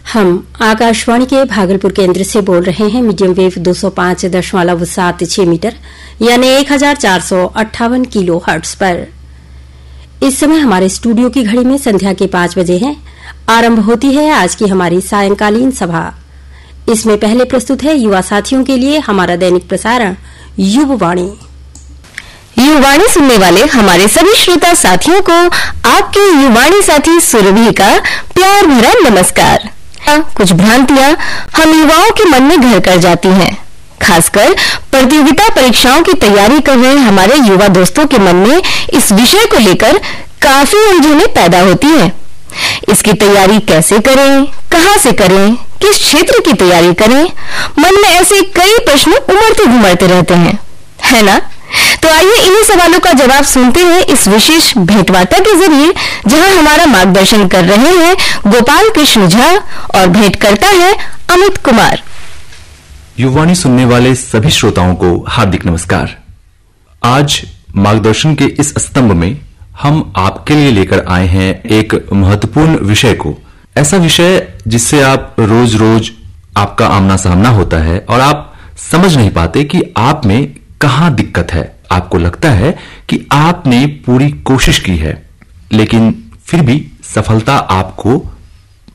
हम आकाशवाणी के भागलपुर केंद्र से बोल रहे हैं। मीडियम वेव 205.76 मीटर यानी 1458 किलो हर्ट्ज पर। इस समय हमारे स्टूडियो की घड़ी में संध्या के 5 बजे हैं। आरंभ होती है आज की हमारी सायंकालीन सभा। इसमें पहले प्रस्तुत है युवा साथियों के लिए हमारा दैनिक प्रसारण युववाणी। युवाणी सुनने वाले हमारे सभी श्रोता साथियों को आपके युवाणी साथी सुरभि का प्यार भरा नमस्कार। कुछ भ्रांतियां हम युवाओं के मन में घर कर जाती हैं। खासकर प्रतियोगिता परीक्षाओं की तैयारी कर रहे हमारे युवा दोस्तों के मन में इस विषय को लेकर काफी उलझनें पैदा होती हैं। इसकी तैयारी कैसे करें, कहां से करें, किस क्षेत्र की तैयारी करें, मन में ऐसे कई प्रश्न उमड़ते घुमड़ते रहते हैं, है ना? तो आइए इन्हीं सवालों का जवाब सुनते हैं इस विशेष भेंटवार्ता के जरिए, जहां हमारा मार्गदर्शन कर रहे हैं गोपाल कृष्ण झा और भेंट करता है अमित कुमार। युवाणी सुनने वाले सभी श्रोताओं को हार्दिक नमस्कार। आज मार्गदर्शन के इस स्तंभ में हम आपके लिए लेकर आए हैं एक महत्वपूर्ण विषय को। ऐसा विषय जिससे आप रोज रोज आपका आमना सामना होता है और आप समझ नहीं पाते कि आप में कहां दिक्कत है। आपको लगता है कि आपने पूरी कोशिश की है, लेकिन फिर भी सफलता आपको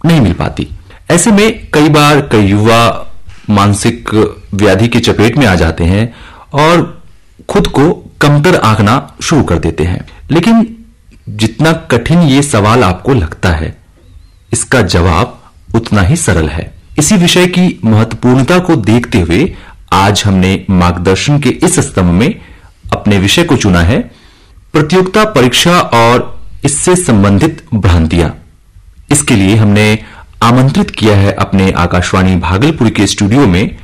नहीं मिल पाती। ऐसे में कई बार कई युवा मानसिक व्याधि की चपेट में आ जाते हैं और खुद को कमतर आंकना शुरू कर देते हैं। लेकिन जितना कठिन ये सवाल आपको लगता है, इसका जवाब उतना ही सरल है। इसी विषय की महत्वपूर्णता को देखते हुए आज हमने मार्गदर्शन के इस स्तंभ में अपने विषय को चुना है, प्रतियोगिता परीक्षा और इससे संबंधित भ्रांतियां। इसके लिए हमने आमंत्रित किया है अपने आकाशवाणी भागलपुर के स्टूडियो में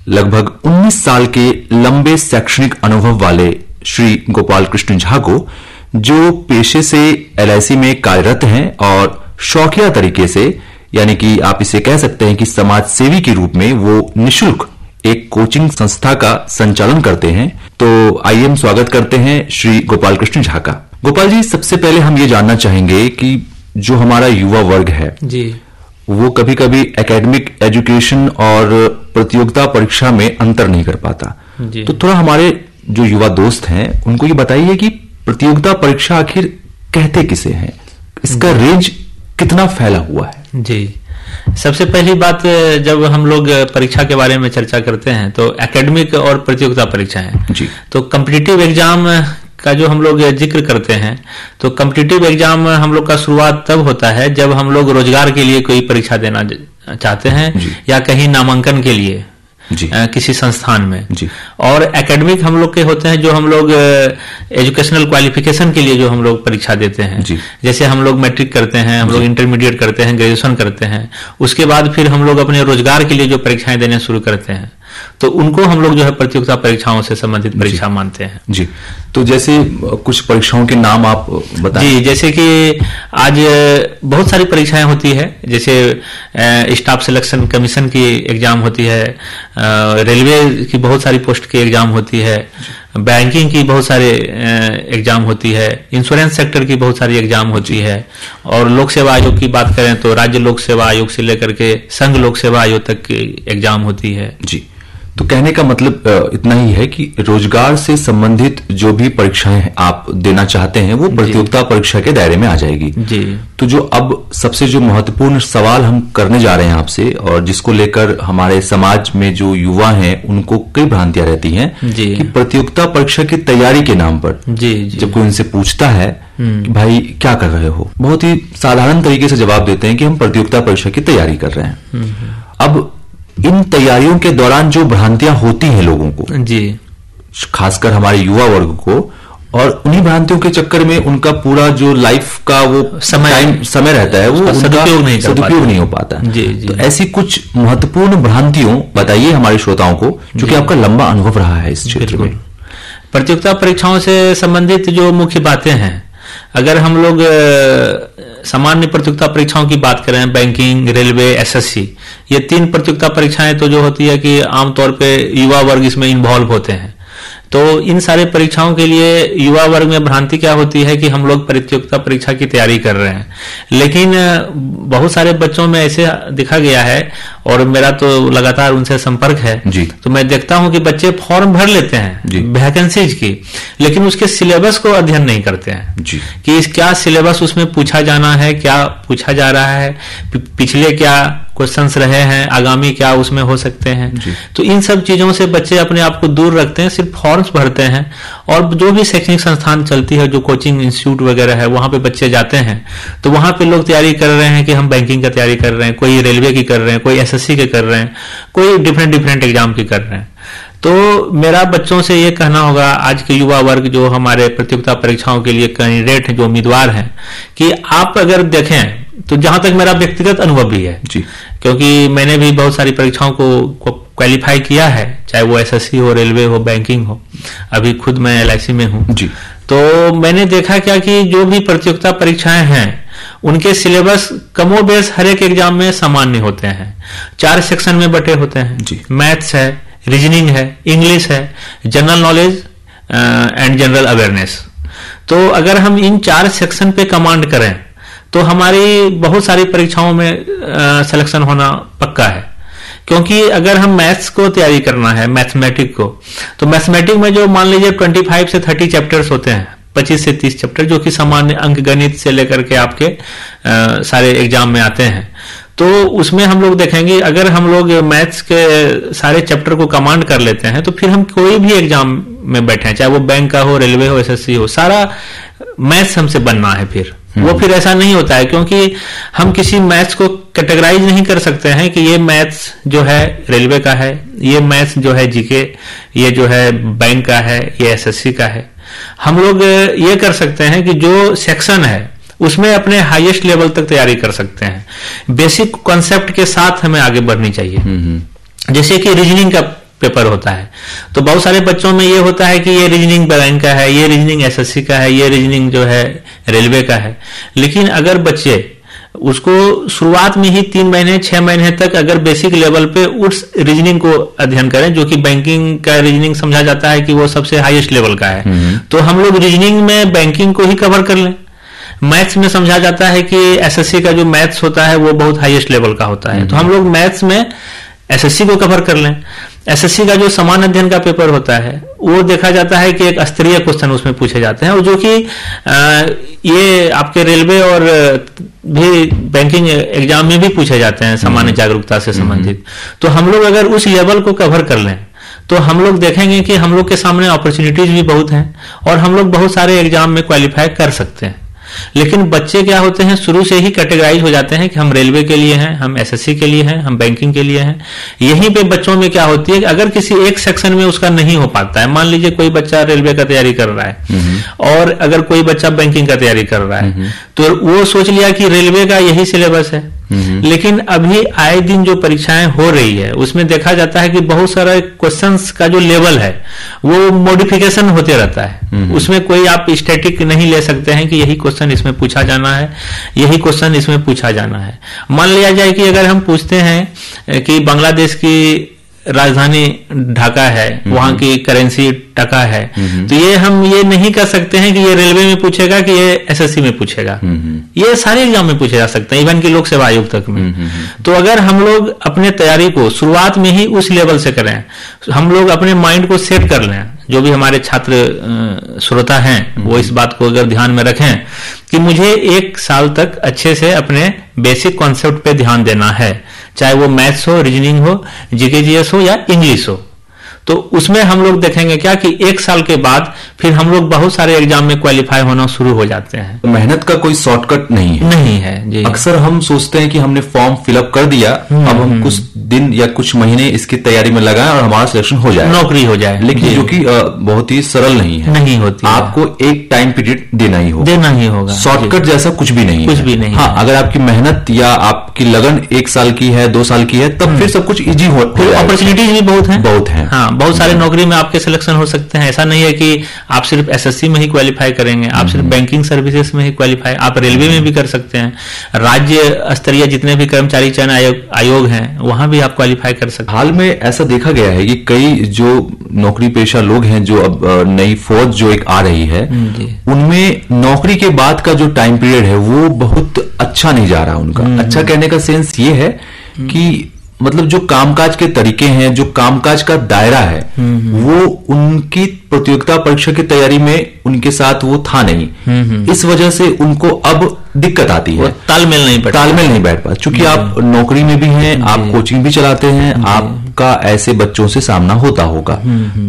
लगभग 19 साल के लंबे शैक्षणिक अनुभव वाले श्री गोपाल कृष्ण झा को, जो पेशे से LIC में कार्यरत हैं और शौकिया तरीके से, यानी कि आप इसे कह सकते हैं कि समाज सेवी के रूप में वो निःशुल्क एक कोचिंग संस्था का संचालन करते हैं। तो आइए हम स्वागत करते हैं श्री गोपाल कृष्ण झा का। गोपाल जी, सबसे पहले हम ये जानना चाहेंगे कि जो हमारा युवा वर्ग है जी, वो कभी कभी एकेडमिक एजुकेशन और प्रतियोगिता परीक्षा में अंतर नहीं कर पाता जी। तो थोड़ा हमारे जो युवा दोस्त हैं उनको ये बताइए कि प्रतियोगिता परीक्षा आखिर कहते किसे हैं, इसका रेंज कितना फैला हुआ है? जी, सबसे पहली बात, जब हम लोग परीक्षा के बारे में चर्चा करते हैं तो एकेडमिक और प्रतियोगिता परीक्षाएं जी। तो कॉम्पिटिटिव एग्जाम का जो हम लोग जिक्र करते हैं, तो कॉम्पिटिटिव एग्जाम हम लोग का शुरुआत तब होता है जब हम लोग रोजगार के लिए कोई परीक्षा देना चाहते हैं या कहीं नामांकन के लिए किसी संस्थान में जी। और एकेडमिक हम लोग के होते हैं जो हम लोग एजुकेशनल क्वालिफिकेशन के लिए जो हम लोग परीक्षा देते हैं जी। जैसे हम लोग मैट्रिक करते हैं, हम लोग इंटरमीडिएट करते हैं, ग्रेजुएशन करते हैं, उसके बाद फिर हम लोग अपने रोजगार के लिए जो परीक्षाएं देने शुरू करते हैं, तो उनको हम लोग जो है प्रतियोगिता परीक्षाओं से संबंधित परीक्षा मानते हैं जी। तो जैसे कुछ परीक्षाओं के नाम आप बताएं। जी, जैसे कि आज बहुत सारी परीक्षाएं होती है, जैसे स्टाफ सिलेक्शन कमीशन की एग्जाम होती है, रेलवे की बहुत सारी पोस्ट की एग्जाम होती है, बैंकिंग की बहुत सारे एग्जाम होती है, इंश्योरेंस सेक्टर की बहुत सारी एग्जाम होती है, और लोक सेवा आयोग की बात करें तो राज्य लोक सेवा आयोग से लेकर के संघ लोक सेवा आयोग तक की एग्जाम होती है जी। तो कहने का मतलब इतना ही है कि रोजगार से संबंधित जो भी परीक्षाएं आप देना चाहते हैं वो प्रतियोगिता परीक्षा के दायरे में आ जाएगी जी। तो जो अब सबसे जो महत्वपूर्ण सवाल हम करने जा रहे हैं आपसे, और जिसको लेकर हमारे समाज में जो युवा हैं उनको कई भ्रांतियां रहती हैं कि प्रतियोगिता परीक्षा की तैयारी के नाम पर जब कोई उनसे पूछता है कि भाई क्या कर रहे हो, बहुत ही साधारण तरीके से जवाब देते हैं कि हम प्रतियोगिता परीक्षा की तैयारी कर रहे हैं। अब इन तैयारियों के दौरान जो भ्रांतियां होती हैं लोगों को जी, खासकर हमारे युवा वर्ग को, और उन्हीं भ्रांतियों के चक्कर में उनका पूरा जो लाइफ का वो समय रहता है वो सदुपयोग नहीं हो पाता जी, जी। तो ऐसी कुछ महत्वपूर्ण भ्रांतियों बताइए हमारे श्रोताओं को, क्योंकि आपका लंबा अनुभव रहा है इस क्षेत्र में। प्रतियोगिता परीक्षाओं से संबंधित जो मुख्य बातें हैं, अगर हम लोग सामान्य प्रतियोगिता परीक्षाओं की बात करें, बैंकिंग, रेलवे, SSC, ये 3 प्रतियोगिता परीक्षाएं तो जो होती है कि आमतौर पे युवा वर्ग इसमें इन्वॉल्व होते हैं। तो इन सारे परीक्षाओं के लिए युवा वर्ग में भ्रांति क्या होती है कि हम लोग प्रतियोगिता परीक्षा की तैयारी कर रहे हैं, लेकिन बहुत सारे बच्चों में ऐसे देखा गया है, और मेरा तो लगातार उनसे संपर्क है जी। तो मैं देखता हूं कि बच्चे फॉर्म भर लेते हैं वैकेंसीज की, लेकिन उसके सिलेबस को अध्ययन नहीं करते हैं जी। कि क्या सिलेबस उसमें पूछा जाना है, क्या पूछा जा रहा है, पिछले क्या क्वेश्चंस रहे हैं, आगामी क्या उसमें हो सकते हैं। तो इन सब चीजों से बच्चे अपने आप को दूर रखते हैं, सिर्फ फॉर्म्स भरते हैं। और जो भी शैक्षणिक संस्थान चलती है, जो कोचिंग इंस्टीट्यूट वगैरह है, वहां पे बच्चे जाते हैं, तो वहां पे लोग तैयारी कर रहे हैं कि हम बैंकिंग का तैयारी कर रहे हैं, कोई रेलवे की कर रहे हैं, कोई एसएससी के कर रहे हैं, कोई डिफरेंट एग्जाम की कर रहे हैं। तो मेरा बच्चों से ये कहना होगा, आज के युवा वर्ग जो हमारे प्रतियोगिता परीक्षाओं के लिए कैंडिडेट हैं, जो उम्मीदवार हैं, कि आप अगर देखें तो जहां तक मेरा व्यक्तिगत अनुभव भी है जी, क्योंकि मैंने भी बहुत सारी परीक्षाओं को क्वालिफाई किया है, चाहे वो एसएससी हो, रेलवे हो, बैंकिंग हो। अभी खुद मैं एलआईसी में हूं जी। तो मैंने देखा क्या कि जो भी प्रतियोगिता परीक्षाएं हैं, उनके सिलेबस कमोबेश हर एक एग्जाम में सामान्य होते हैं। 4 सेक्शन में बटे होते हैं जी। मैथ्स है, रीजनिंग है, इंग्लिश है, general knowledge and general awareness. तो अगर हम इन 4 सेक्शन पे कमांड करें तो हमारी बहुत सारी परीक्षाओं में सिलेक्शन होना पक्का है। क्योंकि अगर हम मैथ्स को तैयारी करना है, मैथमेटिक को, तो मैथमेटिक में जो मान लीजिए 25 से 30 चैप्टर्स होते हैं, 25 से 30 चैप्टर, जो कि सामान्य अंक गणित से लेकर के आपके सारे एग्जाम में आते हैं। तो उसमें हम लोग देखेंगे, अगर हम लोग मैथ्स के सारे चैप्टर को कमांड कर लेते हैं, तो फिर हम कोई भी एग्जाम में बैठे हैं, चाहे वो बैंक का हो, रेलवे हो, एसएससी हो, सारा मैथ्स हमसे बनना है। वो फिर ऐसा नहीं होता है, क्योंकि हम किसी मैथ्स को कैटेगराइज नहीं कर सकते हैं कि ये मैथ्स जो है रेलवे का है, ये मैथ्स जो है जीके, ये जो है बैंक का है, ये एसएससी का है। हम लोग ये कर सकते हैं कि जो सेक्शन है उसमें अपने हाईएस्ट लेवल तक तैयारी कर सकते हैं। बेसिक कॉन्सेप्ट के साथ हमें आगे बढ़नी चाहिए। जैसे कि रीजनिंग का पेपर होता है, तो बहुत सारे बच्चों में ये होता है कि ये रीजनिंग बैंक का है, ये रीजनिंग एसएससी का है, ये रीजनिंग जो है रेलवे का है। लेकिन अगर बच्चे उसको शुरुआत में ही 3 महीने 6 महीने तक अगर बेसिक लेवल पे उस रीजनिंग को अध्ययन करें, जो कि बैंकिंग का रीजनिंग समझा जाता है कि वो सबसे हाईएस्ट लेवल का है, तो हम लोग रीजनिंग में बैंकिंग को ही कवर कर लें। मैथ्स में समझा जाता है कि एसएससी का जो मैथ्स होता है वो बहुत हाईएस्ट लेवल का होता है, तो हम लोग मैथ्स में एसएससी को कवर कर लें। एसएससी का जो समान अध्ययन का पेपर होता है, वो देखा जाता है कि एक स्तरीय क्वेश्चन उसमें पूछे जाते हैं, और जो कि ये आपके रेलवे और भी बैंकिंग एग्जाम में भी पूछे जाते हैं, सामान्य जागरूकता से संबंधित। तो हम लोग अगर उस लेवल को कवर कर लें, तो हम लोग देखेंगे कि हम लोग के सामने अपॉर्चुनिटीज भी बहुत हैं, और हम लोग बहुत सारे एग्जाम में क्वालिफाई कर सकते हैं। लेकिन बच्चे क्या होते हैं, शुरू से ही कैटेगराइज हो जाते हैं कि हम रेलवे के लिए हैं, हम एसएससी के लिए हैं, हम बैंकिंग के लिए हैं। यहीं पे बच्चों में क्या होती है कि अगर किसी एक सेक्शन में उसका नहीं हो पाता है, मान लीजिए कोई बच्चा रेलवे का तैयारी कर रहा है और अगर कोई बच्चा बैंकिंग का तैयारी कर रहा है, तो वो सोच लिया कि रेलवे का यही सिलेबस है। लेकिन अभी आए दिन जो परीक्षाएं हो रही है, उसमें देखा जाता है कि बहुत सारे क्वेश्चंस का जो लेवल है वो मॉडिफिकेशन होते रहता है। उसमें कोई आप स्टैटिक नहीं ले सकते हैं कि यही क्वेश्चन इसमें पूछा जाना है, यही क्वेश्चन इसमें पूछा जाना है। मान लिया जाए कि अगर हम पूछते हैं कि बांग्लादेश की राजधानी ढाका है, वहां की करेंसी टका है, तो ये हम ये नहीं कर सकते हैं कि ये रेलवे में पूछेगा कि ये एसएससी में पूछेगा। ये सारे एग्जाम में पूछे जा सकते हैं, इवन कि लोक सेवा आयोग तक में। तो अगर हम लोग अपने तैयारी को शुरुआत में ही उस लेवल से करें, हम लोग अपने माइंड को सेट कर लें, जो भी हमारे छात्र श्रोता हैं वो इस बात को अगर ध्यान में रखें कि मुझे 1 साल तक अच्छे से अपने बेसिक कॉन्सेप्ट पे ध्यान देना है, चाहे वो मैथ्स हो, रीजनिंग हो, जीके जीएस हो या इंग्लिश हो। तो उसमें हम लोग देखेंगे क्या कि 1 साल के बाद फिर हम लोग बहुत सारे एग्जाम में क्वालिफाई होना शुरू हो जाते हैं। मेहनत का कोई शॉर्टकट नहीं है। नहीं है जी। अक्सर हम सोचते हैं कि हमने फॉर्म फिलअप कर दिया, अब हम कुछ दिन या कुछ महीने इसकी तैयारी में लगाएं और हमारा सिलेक्शन हो जाए, नौकरी हो जाए। लेकिन जो कि बहुत ही सरल नहीं है, नहीं होती। आपको एक टाइम पीरियड देना ही होगा, शॉर्टकट जैसा कुछ भी नहीं, कुछ भी नहीं। हाँ, अगर आपकी मेहनत या आपकी लगन 1 साल की है, 2 साल की है, तब फिर सब कुछ इजी हो, अपॉर्चुनिटीज भी बहुत है। बहुत है। हाँ, बहुत सारे नौकरी में आपके सिलेक्शन हो सकते हैं। ऐसा नहीं है कि आप सिर्फ एसएससी में ही क्वालिफाई करेंगे, आप सिर्फ बैंकिंग सर्विसेज में ही क्वालिफाई, आप रेलवे में भी कर सकते हैं, राज्य स्तरीय जितने भी कर्मचारी चयन आयोग हैं वहां भी आप क्वालिफाई कर सकते हैं। हाल में ऐसा देखा गया है कि कई जो नौकरी पेशा लोग हैं, जो अब नई फौज जो एक आ रही है, उनमें नौकरी के बाद का जो टाइम पीरियड है वो बहुत अच्छा नहीं जा रहा उनका। अच्छा कहने का सेंस ये है कि मतलब जो कामकाज के तरीके हैं, जो कामकाज का दायरा है, वो उनकी प्रतियोगिता परीक्षा की तैयारी में उनके साथ वो था नहीं। इस वजह से उनको अब दिक्कत आती है, तालमेल नहीं बैठ पाता। चूंकि आप नौकरी में भी हैं, आप कोचिंग भी चलाते हैं, आपका ऐसे बच्चों से सामना होता होगा,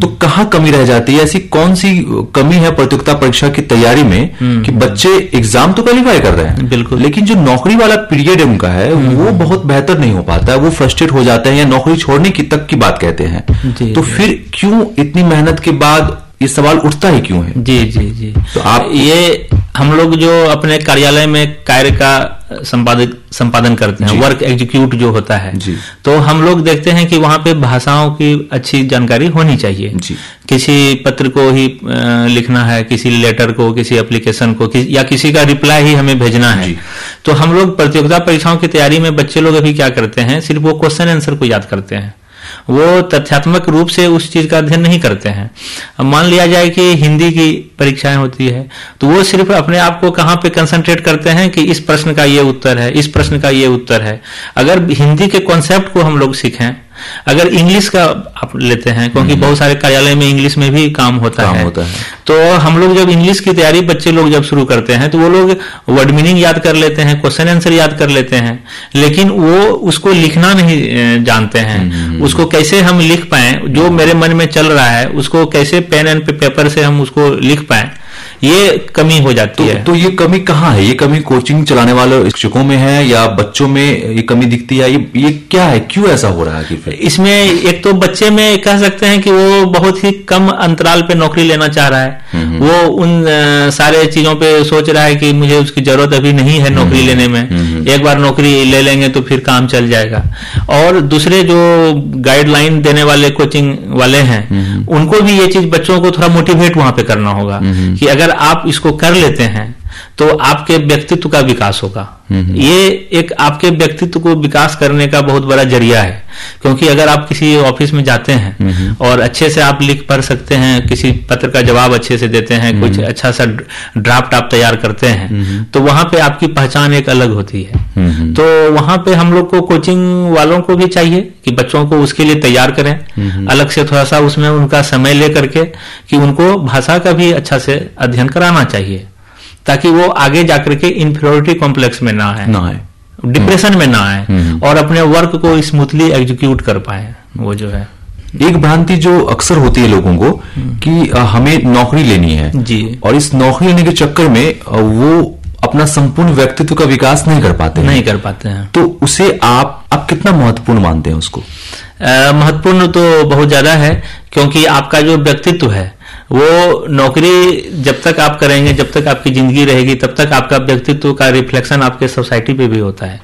तो कहाँ कमी रह जाती है? ऐसी कौन सी कमी है प्रतियोगिता परीक्षा की तैयारी में कि बच्चे एग्जाम तो क्वालिफाई कर रहे हैं, बिल्कुल, लेकिन जो नौकरी वाला पीरियड उनका है वो बहुत बेहतर नहीं हो पाता है, वो फ्रस्ट्रेट हो जाते हैं या नौकरी छोड़ने की तक की बात कहते हैं। तो फिर क्यों इतनी मेहनत के बाद ये सवाल उठता ही क्यों है? जी। तो आप ये हम लोग जो अपने कार्यालय में कार्य का संपादन करते हैं, वर्क एग्जीक्यूट जो होता है, तो हम लोग देखते हैं कि वहां पे भाषाओं की अच्छी जानकारी होनी चाहिए। किसी पत्र को ही लिखना है, किसी लेटर को, किसी एप्लीकेशन को, या किसी का रिप्लाई ही हमें भेजना है, तो हम लोग प्रतियोगिता परीक्षाओं की तैयारी में बच्चे लोग अभी क्या करते हैं, सिर्फ वो क्वेश्चन आंसर को याद करते हैं, वो तथ्यात्मक रूप से उस चीज का अध्ययन नहीं करते हैं। अब मान लिया जाए कि हिंदी की परीक्षाएं होती है, तो वो सिर्फ अपने आप को कहाँ पे कंसंट्रेट करते हैं कि इस प्रश्न का ये उत्तर है, इस प्रश्न का ये उत्तर है। अगर हिंदी के कॉन्सेप्ट को हम लोग सीखें, अगर इंग्लिश का आप लेते हैं, क्योंकि बहुत सारे कार्यालय में इंग्लिश में भी काम होता है, तो हम लोग जब इंग्लिश की तैयारी बच्चे लोग जब शुरू करते हैं, तो वो लोग वर्ड मीनिंग याद कर लेते हैं, क्वेश्चन आंसर याद कर लेते हैं, लेकिन वो उसको लिखना नहीं जानते हैं। उसको कैसे हम लिख पाए, जो मेरे मन में चल रहा है उसको कैसे पेन एंड पेपर से हम उसको लिख पाए, ये कमी हो जाती है। तो ये कमी कहाँ है? ये कमी कोचिंग चलाने वाले शिक्षकों में है या बच्चों में ये कमी दिखती है? ये क्या है, क्यों ऐसा हो रहा है? कि इसमें एक तो बच्चे में कह सकते हैं कि वो बहुत ही कम अंतराल पे नौकरी लेना चाह रहा है, वो उन सारे चीजों पे सोच रहा है कि मुझे उसकी जरूरत अभी नहीं है नौकरी लेने में, एक बार नौकरी ले लेंगे तो फिर काम चल जाएगा। और दूसरे जो गाइडलाइन देने वाले कोचिंग वाले हैं, उनको भी ये चीज बच्चों को थोड़ा मोटिवेट वहां पे करना होगा कि अगर आप इसको कर लेते हैं तो आपके व्यक्तित्व का विकास होगा। ये एक आपके व्यक्तित्व को विकास करने का बहुत बड़ा जरिया है, क्योंकि अगर आप किसी ऑफिस में जाते हैं और अच्छे से आप लिख पढ़ सकते हैं, किसी पत्र का जवाब अच्छे से देते हैं, कुछ अच्छा सा ड्राफ्ट आप तैयार करते हैं, तो वहां पे आपकी पहचान एक अलग होती है। तो वहां पे हम लोग को कोचिंग वालों को भी चाहिए कि बच्चों को उसके लिए तैयार करें, अलग से थोड़ा सा उसमें उनका समय ले करके कि उनको भाषा का भी अच्छा से अध्ययन कराना चाहिए, ताकि वो आगे जाकर के इन्फीरियरिटी कॉम्प्लेक्स में ना आए, डिप्रेशन में ना आए और अपने वर्क को स्मूथली एग्जीक्यूट कर पाए। वो जो है एक भ्रांति जो अक्सर होती है लोगों को कि हमें नौकरी लेनी है जी, और इस नौकरी लेने के चक्कर में वो अपना संपूर्ण व्यक्तित्व का विकास नहीं कर पाते हैं। तो उसे आप कितना महत्वपूर्ण मानते हैं उसको? महत्वपूर्ण तो बहुत ज्यादा है, क्योंकि आपका जो व्यक्तित्व है वो नौकरी जब तक आप करेंगे, जब तक आपकी जिंदगी रहेगी, तब तक आपका व्यक्तित्व का रिफ्लेक्शन आपके सोसाइटी पे भी होता है।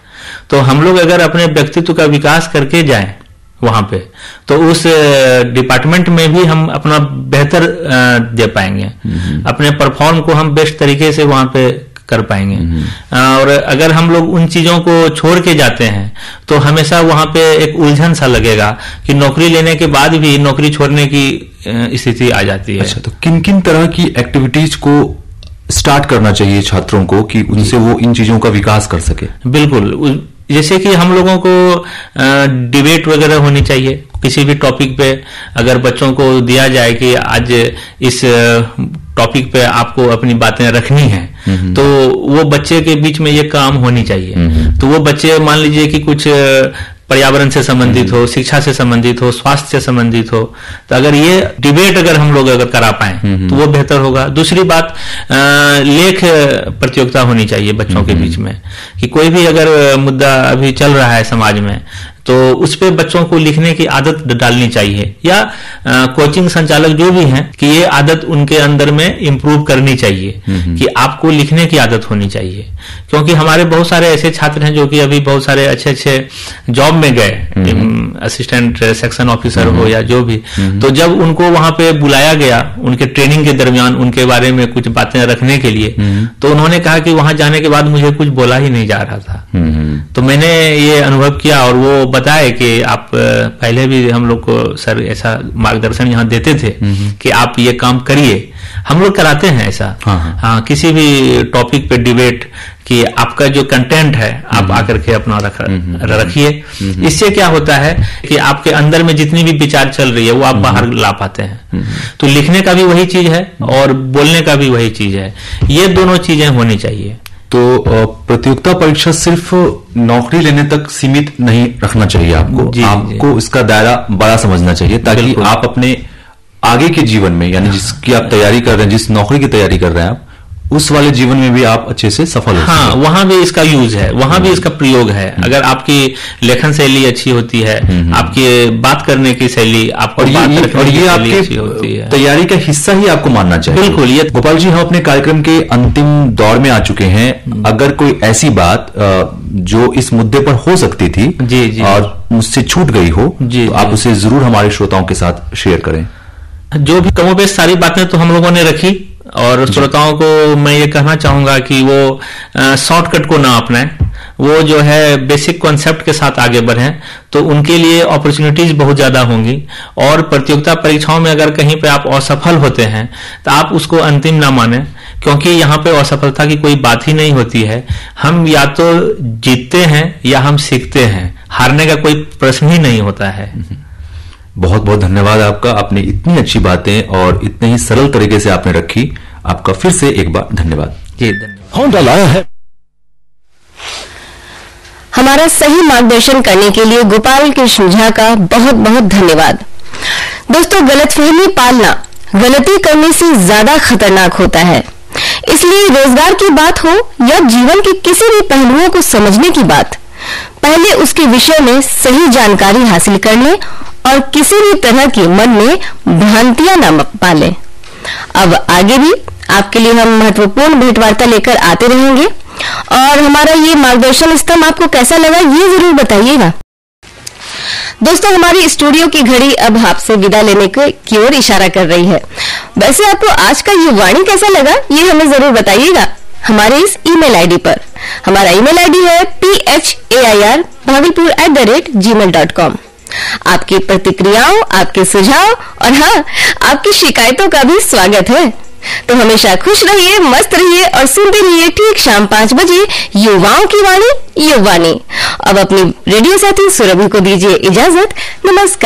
तो हम लोग अगर अपने व्यक्तित्व का विकास करके जाएं वहां पे, तो उस डिपार्टमेंट में भी हम अपना बेहतर दे पाएंगे, अपने परफॉर्म को हम बेस्ट तरीके से वहां पे कर पाएंगे। और अगर हम लोग उन चीजों को छोड़ के जाते हैं तो हमेशा वहां पे एक उलझन सा लगेगा कि नौकरी लेने के बाद भी नौकरी छोड़ने की स्थिति आ जाती है। अच्छा, तो किन किन तरह की एक्टिविटीज को स्टार्ट करना चाहिए छात्रों को कि उनसे वो इन चीजों का विकास कर सके? बिल्कुल, जैसे कि हम लोगों को डिबेट वगैरह होनी चाहिए किसी भी टॉपिक पे। अगर बच्चों को दिया जाए कि आज इस टॉपिक पे आपको अपनी बातें रखनी है, तो वो बच्चे के बीच में ये काम होनी चाहिए। तो वो बच्चे मान लीजिए कि कुछ पर्यावरण से संबंधित हो, शिक्षा से संबंधित हो, स्वास्थ्य से संबंधित हो, तो अगर ये डिबेट अगर हम लोग अगर करा पाए तो वो बेहतर होगा। दूसरी बात, लेख प्रतियोगिता होनी चाहिए बच्चों के बीच में, कि कोई भी अगर मुद्दा अभी चल रहा है समाज में, तो उस पे बच्चों को लिखने की आदत डालनी चाहिए, या कोचिंग संचालक जो भी हैं कि ये आदत उनके अंदर में इंप्रूव करनी चाहिए कि आपको लिखने की आदत होनी चाहिए। क्योंकि हमारे बहुत सारे ऐसे छात्र हैं जो कि अभी बहुत सारे अच्छे जॉब में गए, असिस्टेंट सेक्शन ऑफिसर हो या जो भी, तो जब उनको वहां पे बुलाया गया उनके ट्रेनिंग के दरमियान उनके बारे में कुछ बातें रखने के लिए, तो उन्होंने कहा कि वहां जाने के बाद मुझे कुछ बोला ही नहीं जा रहा था। तो मैंने ये अनुभव किया और वो बताए कि आप पहले भी हम लोग को सर ऐसा मार्गदर्शन यहाँ देते थे कि आप ये काम करिए, हम लोग कराते हैं ऐसा। हाँ, किसी भी टॉपिक पे डिबेट कि आपका जो कंटेंट है आप आकर के अपना रखिए। इससे क्या होता है कि आपके अंदर में जितनी भी विचार चल रही है वो आप बाहर ला पाते हैं। तो लिखने का भी वही चीज है और बोलने का भी वही चीज है, ये दोनों चीजें होनी चाहिए। तो प्रतियोगिता परीक्षा सिर्फ नौकरी लेने तक सीमित नहीं रखना चाहिए आपको इसका दायरा बड़ा समझना चाहिए, ताकि आप अपने आगे के जीवन में, यानी जिसकी आप तैयारी कर रहे हैं, जिस नौकरी की तैयारी कर रहे हैं आप, उस वाले जीवन में भी आप अच्छे से सफल हो। हाँ, वहां भी इसका यूज है, वहां भी इसका प्रयोग है। अगर आपकी लेखन शैली अच्छी होती है, आपकी बात करने की शैली, आपको ये आपकी अच्छी होती है, तैयारी का हिस्सा ही आपको मानना चाहिए। बिल्कुल। ये गोपाल जी, हम अपने कार्यक्रम के अंतिम दौर में आ चुके हैं। अगर कोई ऐसी बात जो इस मुद्दे पर हो सकती थी जी और मुझसे छूट गई हो, तो आप उसे जरूर हमारे श्रोताओं के साथ शेयर करें। जो भी कमोबेश सारी बातें तो हम लोगों ने रखी, और श्रोताओं को मैं ये कहना चाहूंगा कि वो शॉर्टकट को ना अपनाएं, वो जो है बेसिक कॉन्सेप्ट के साथ आगे बढ़ें, तो उनके लिए अपॉर्चुनिटीज बहुत ज्यादा होंगी। और प्रतियोगिता परीक्षाओं में अगर कहीं पे आप असफल होते हैं तो आप उसको अंतिम ना माने, क्योंकि यहाँ पे असफलता की कोई बात ही नहीं होती है। हम या तो जीतते हैं या हम सीखते हैं, हारने का कोई प्रश्न ही नहीं होता है। बहुत बहुत धन्यवाद आपका, आपने इतनी अच्छी बातें और इतने ही सरल तरीके से आपने रखी। आपका फिर से एक बार धन्यवाद। जी धन्यवाद। होंडा लाया है। हमारा सही मार्गदर्शन करने के लिए गोपाल कृष्ण झा का बहुत बहुत धन्यवाद। दोस्तों, गलतफहमी पालना गलती करने से ज्यादा खतरनाक होता है। इसलिए रोजगार की बात हो या जीवन के किसी भी पहलुओं को समझने की बात, पहले उसके विषय में सही जानकारी हासिल कर लें और किसी भी तरह की मन में भ्रांतियां न पालें। अब आगे भी आपके लिए हम महत्वपूर्ण भेंटवार्ता लेकर आते रहेंगे, और हमारा ये मार्गदर्शन स्तंभ आपको कैसा लगा ये जरूर बताइएगा। दोस्तों, हमारी स्टूडियो की घड़ी अब आपसे विदा लेने की ओर इशारा कर रही है। वैसे आपको आज का ये वाणी कैसा लगा ये हमें जरूर बताइएगा हमारे इस ईमेल आईडी पर। हमारा ईमेल आईडी है PHAIR@bhagalpur@gmail.com। आपकी प्रतिक्रियाओं, आपके सुझाव और हाँ, आपकी शिकायतों का भी स्वागत है। तो हमेशा खुश रहिए, मस्त रहिए और सुनते रहिए ठीक शाम 5 बजे युवाओं की वाणी युवानी। अब अपनी रेडियो साथी सुरभि को दीजिए इजाजत। नमस्कार।